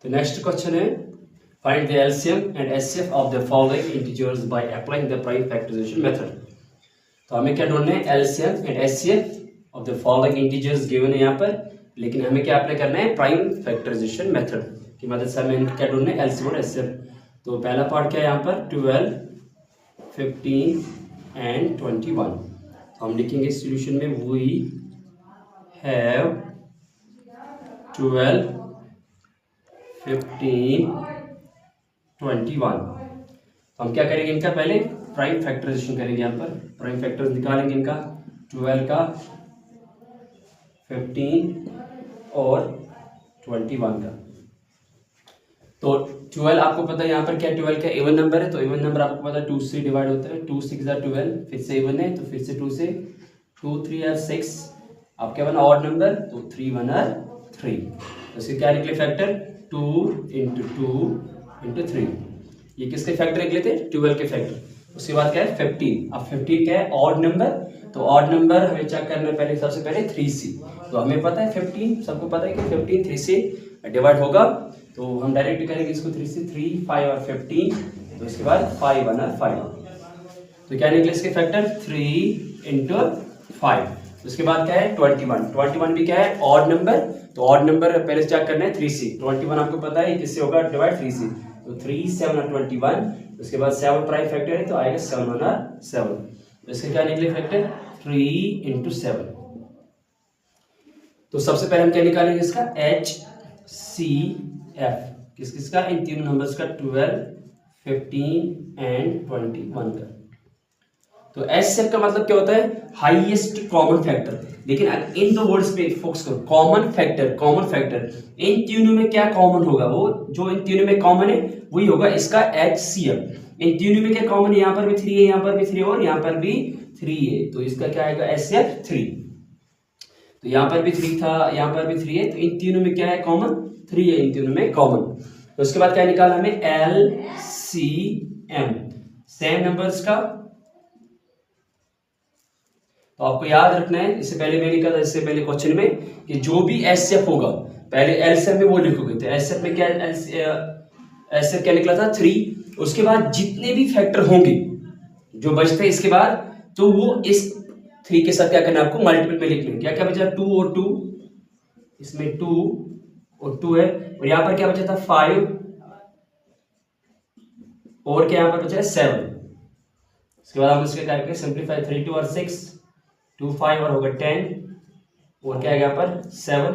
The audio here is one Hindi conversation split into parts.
तो नेक्स्ट क्वेश्चन है find the LCM and HCF of the following integers by applying the prime factorization method. तो हमें क्या ढूंढना है, LCM and HCF of the following integers given है यहाँ पर, लेकिन हमें क्या अप्लाई करना है, प्राइम फैक्टराइजेशन मेथड की मदद से हमें क्या ढूंढना है, एलसीएम और एचसीएफ। तो पहला पार्ट क्या है यहाँ पर, 12, 15 एंड 21। तो हम लिखेंगे सॉल्यूशन में वी हैव 12, 15, 21। तो हम क्या करेंगे, इनका पहले प्राइम फैक्टराइजेशन करेंगे। यहाँ पर प्राइम फैक्टर्स निकालेंगे इनका, 12 का, 15 और 21 का। तो 12 आपको पता है यहाँ पर क्या, 12 का इवन नंबर है, तो इवन नंबर आपको पता है 2 से डिवाइड होता है, 2 6 12, फिर से इवन है तो फिर से 2 से 2 3 और 6 आप क्या बना, ऑड नंबर, तो 3 1 और 3। तो इसके क्या निकले फैक्टर, 2 इंटू 2 इंटू 3। ये किसके फैक्टर निकले थे, 12 के फैक्टर। उसके बाद क्या है 15। अब 15 क्या है, ऑड नंबर, तो ऑड नंबर हमें चेक करना है पहले, सबसे पहले 3 से। तो हमें पता है 15, सबको पता है कि 15 3 से डिवाइड होगा, तो हम डायरेक्ट करेंगे इसको 3 से, 3 5 और 15। तो इसके बाद 5 1 और 5। तो क्या निकले इसके फैक्टर, 3 इंटू 5। उसके बाद क्या है 21 भी क्या है, ऑड नंबर, तो ऑड नंबर पहले चेक करना है 3 से। 21 आपको पता है किससे होगा, डिवाइड 3 से, तो 3 7 और 21। उसके बाद 7 प्राइम फैक्टर है तो आएगा 7 1 और 7। तो इसके क्या निकले फैक्टर, 3 इंटू 7। तो सबसे पहले हम क्या निकालेंगे इसका, HCF किस किसका, इन तीनों नंबर्स का, 12, 15 एंड 21 का। तो HCF का मतलब क्या होता है, हाईएस्ट कॉमन फैक्टर। लेकिन इन दो वर्ड्स पे फोकस करो, कॉमन फैक्टर, इन तीनों में क्या कॉमन होगा, वो जो इन तीनों में कॉमन है वही होगा इसका HCF। इन तीनों में क्या कॉमन है, यहाँ पर भी 3 है, यहाँ पर भी 3 है और यहाँ पर भी 3 है, तो इसका क्या आएगा, HCF 3। तो यहाँ पर भी 3 था, यहाँ पर भी 3 है, तो इन तीनों में क्या है कॉमन, 3 है इन तीनों में कॉमन। तो उसके बाद क्या निकाला हमें, LCM, सेम नंबर्स का। तो आपको याद रखना है, इससे पहले मैंने कहा था, इससे पहले क्वेश्चन में, कि जो भी एचसीएफ होगा पहले एलसीएम में वो लिखोगे। तो एचसीएफ में क्या, एचसीएफ क्या निकला था, 3। उसके बाद जितने भी फैक्टर होंगे जो बचते हैं इसके बाद, तो वो इस 3 के साथ क्या करना है, आपको मल्टीपल में लिखना है। क्या क्या बचा, 2 और 2, इसमें 2 और 2 है, और यहाँ पर क्या बचा था, 5 और क्या यहाँ पर बचा है 7। इसके बाद हम इसके करके सिंप्लीफाई, 3 2 और 6, 2 5 और होगा 10, और क्या आएगा यहाँ पर 7,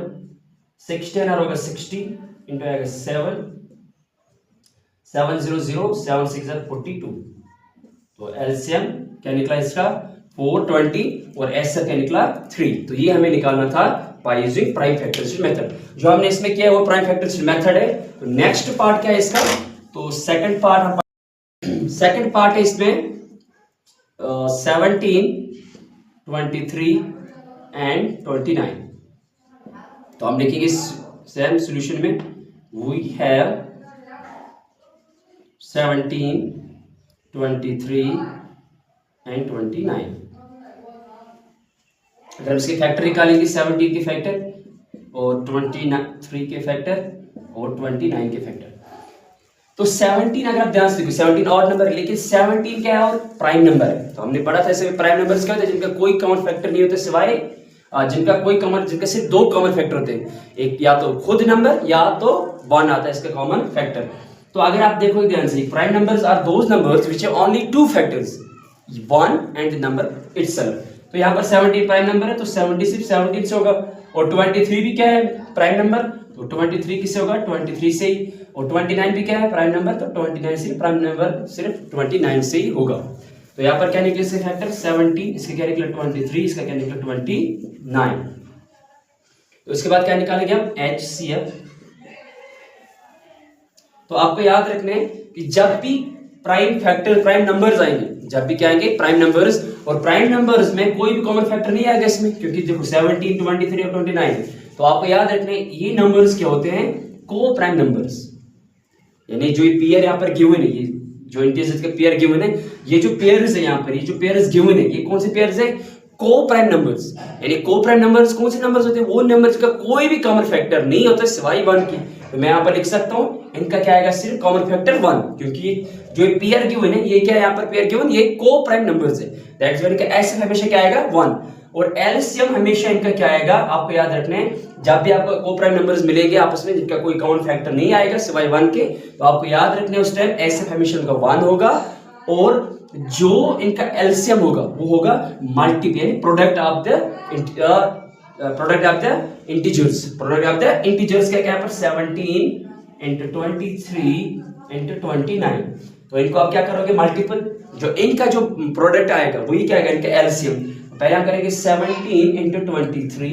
6 10 और होगा 60 इंटू आएगा 7 7 0 0 7 6 42। तो एलसीएम क्या निकला इसका, 420 और एचसीएफ क्या निकला 3। तो ये हमें निकालना था by using prime factorization method. जो हमने इसमें किया है वो प्राइम फैक्टराइजेशन मेथड है। तो नेक्स्ट पार्ट क्या है इसका, तो सेकंड पार्ट है इसमें 17, 23 एंड 29। तो हम लिखेंगे सेम सॉल्यूशन में, वी हैव 17, 23 एंड 29। अगर हम इसके फैक्टर निकालेंगे, 17 के फैक्टर और 23 के फैक्टर और 29 के फैक्टर। तो 17 अगर आप ध्यान से देखो, 17 ऑड नंबर है, लेकिन 17 क्या है, और प्राइम नंबर है। तो हमने पढ़ा था ऐसे प्राइम नंबर्स क्या होते हैं, जिनका कोई कॉमन फैक्टर नहीं होता, सिवाय जिनका सिर्फ 2 कॉमन फैक्टर होते हैं, एक या तो खुद नंबर या तो 1 आता है इसका कॉमन फैक्टर। तो अगर आप देखो ध्यान से, prime numbers are those numbers which have only 2 factors, 1 and the number itself. तो यहाँ पर 17 प्राइम नंबर है, तो 70 सिर्फ 17 से होगा, और 23 भी क्या है प्राइम नंबर, तो 23 किससे होगा, 23 से ही। और 29 भी क्या है प्राइम नंबर, तो 29 से प्राइम नंबर सिर्फ 29 से ही होगा। तो यहाँ पर क्या निकले इसके फैक्टर, 17, इसका क्या निकला 23, इसका क्या निकला 29। तो इसके बाद क्या निकालेंगे हम, HCF। तो आपको याद रखना है कि जब भी प्राइम नंबर्स आएंगे, जब भी क्या आएंगे प्राइम नंबर्स, और प्राइम नंबर्स में कोई भी कॉमन फैक्टर नहीं आएगा इसमें, क्योंकि देखो 17, 23 और 29। तो आपको याद रखना है ये नंबर्स क्या होते हैं, को प्राइम नंबर्स, यानी जो पेयर यहाँ पर गिवन है, ये जो इंटीजर्स का पेयर गिवन है, ये जो पेयर्स है यहाँ पर, ये जो पेयर्स गिवन है, ये कौन से पेयर्स है, को प्राइम नंबर्स, यानी को प्राइम नंबर्स कौन से नंबर्स होते हैं? वो नंबर्स का कोई भी कॉमन फैक्टर नहीं होता सिवाय 1 की। तो मैं यहाँ पर लिख सकता हूँ इनका क्या आएगा, सिर्फ कॉमन फैक्टर 1, क्योंकि जो पेयर गिवन है ये क्या है, यहाँ पर पेयर गिवन ये को प्राइम नंबर्स है, दैट्स व्हाई इनका एलसीएम हमेशा क्या आएगा 1, और एलसीएम हमेशा इनका क्या आएगा, आपको याद रखना है जब भी आपको को प्राइम नंबर्स मिलेंगे आपस में जिनका कोई कॉमन फैक्टर नहीं आएगा सिवाय 1 के, तो आपको याद रखना है उस टाइम एलसीएम हमेशा इनका 1 होगा, और जो इनका एलसीएम होगा वो होगा मल्टीपल, यानी product of the integers, product of the integers का क्या है पर 17 into 23 into 29, तो इनको आप क्या करोगे मल्टीपल, जो इनका जो प्रोडक्ट आएगा वही क्या आएगा इनका एलसीएम। पहले हम करेंगे 17 into 23,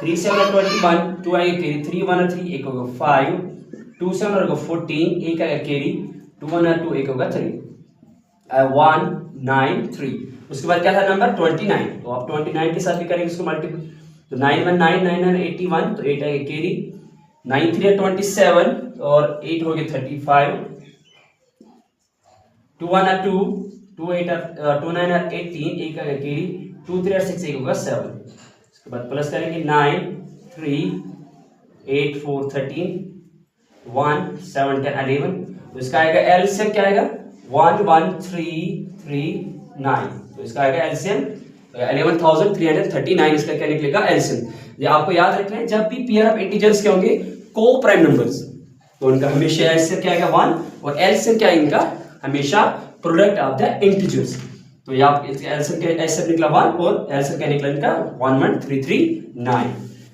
3 7 21, 2 आएगा कैरी, 3 1 3, एक होगा 5, 2 7 होगा 14, एक आएगा कैरी, 2 1 2, एक होगा 3, 1 9 3, उसके बाद क्या था नंबर 29, तो आप 29 के साथ भी करेंगे इसको मल्टीपल, तो 9 1 9 9 9 81, तो 8 आएगा कैरी, 9 3 27 और 8 हो गए 35, 2 1 2, 2 8 2 9 18, एक आएगा कैरी, 2 3 6, एक होगा 7, उसके बाद प्लस करेंगे 9 3 8 4 13, 1 7 10 11, तो इसका आएगा एलसीएम क्या आएगा 1 1 3 3 9, तो इसका आएगा एलसीएम 11,339, इसका क्या निकलेगा एलसीएम। ये आपको याद रखना है जब भी पेयर ऑफ इंटीजर्स क्या होंगे को प्राइम नंबर्स, तो इनका हमेशा एलसीएम क्या आएगा 1, और एलसीएम क्या इनका हमेशा प्रोडक्ट ऑफ द इंटीजर्स, तो ये आप एलसीएम निकला 1 और एलसीएम क्या निकला इनका 11,339।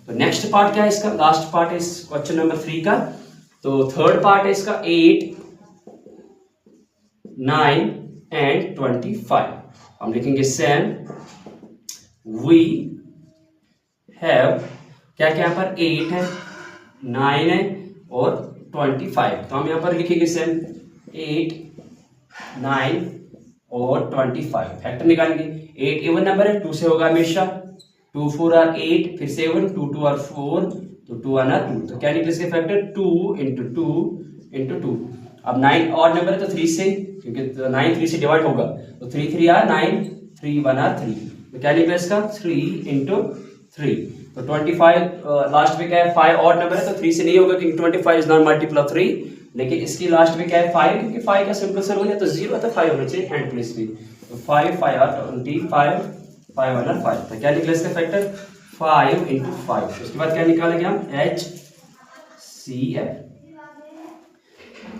तो नेक्स्ट पार्ट क्या है इसका, लास्ट पार्ट है इस क्वेश्चन नंबर 3 का, तो थर्ड पार्ट है इसका 8 9 and 25, हम लिखेंगे सेम वी हैव क्या क्या यहाँ पर 8 है 9 है और 25, तो हम यहाँ पर लिखेंगे सेम 8 9 और 25, फैक्टर निकालेंगे, 8 इवन नंबर है 2 से होगा हमेशा, 2 4 आर 8, फिर 7 2 2 आर 4, तो 2 1 आर 2, तो क्या निकले इसके फैक्टर 2 into 2 into 2, अब 9 और नंबर है तो 3 से, क्योंकि 9 3 से डिवाइड होगा, तो 3 3 आर 9, 3 1 आर 3, तो क्या निकला इसका 3 into 3, तो 25 लास्ट में क्या है 5 और नंबर है तो 3 से नहीं होगा क्योंकि 25 इज नॉट मल्टीपल ऑफ 3, लेकिन इसकी लास्ट में क्या है 5, क्योंकि 5 का सिंपल सर हो गया तो 0 तो 5 होना चाहिए हैंड प्लेस में, तो 5 5 आर 25 5 1 आर 5, तो क्या निकला इसका फैक्टर 5 into 5, उसके बाद क्या निकालेंगे हम HCF,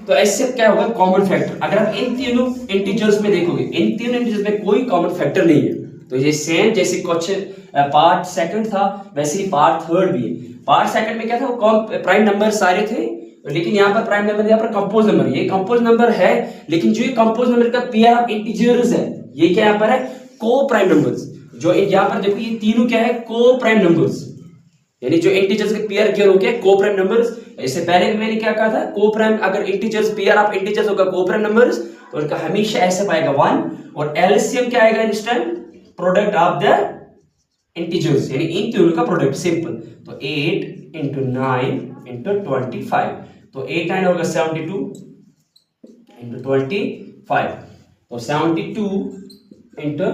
तो ऐसे क्या होगा कॉमन फैक्टर, अगर आप इन तीनों इंटीजर्स में देखोगे इन तीनों इंटीजर्स में कोई कॉमन फैक्टर नहीं है, तो ये सेम जैसे क्वेश्चन पार्ट सेकंड था वैसे ही पार्ट थर्ड भी है। पार्ट सेकंड में क्या था वो प्राइम नंबर सारे थे, लेकिन यहाँ पर प्राइम नंबर यहाँ पर कंपोज नंबर, ये कंपोज नंबर है, लेकिन जो ये कंपोज नंबर का पेयर ऑफ इंटीजर्स है ये क्या यहाँ पर है को प्राइम नंबर्स, जो यहाँ पर देखो ये तीनों क्या है को प्राइम नंबर्स, यानी जो इंटीजर्स के पेयर गिवन हो गए को प्राइम नंबर्स। इससे पहले भी मैंने क्या कहा था को प्राइम अगर इंटीजर्स पेयर ऑफ इंटीजर्स होगा को प्राइम नंबर्स तो उनका हमेशा ऐसे पाएगा 1, और एलसीएम क्या आएगा इस time product of the integers, यानी इन तीनों का प्रोडक्ट सिंपल, तो 8 into 9 into 25, तो 8 9 होगा 72 into 25, तो 72 into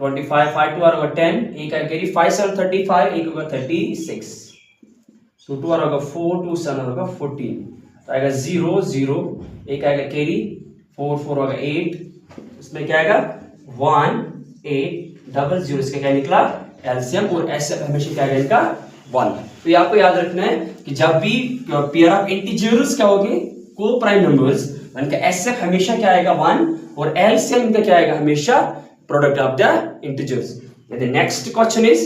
25 5 2 होगा 10, एक आएगा कैरी 5 7 35, एक होगा 36, 2 2 होगा 4 2 7 होगा 14, तो आएगा 0 0, एक आएगा कैरी 4 4 होगा 8, इसमें क्या आएगा 1 8 डबल 0, इसका क्या निकला एलसीएम, और एसएफ हमेशा क्या आएगा इनका 1। तो ये आपको याद रखना है कि जब भी पेयर ऑफ इंटीजर्स क्या होंगे को प्राइम नंबर्स, इनका एसएफ हमेशा क्या आएगा 1, और एलसीएम इनका क्या आएगा हमेशा product of the integers. Next question is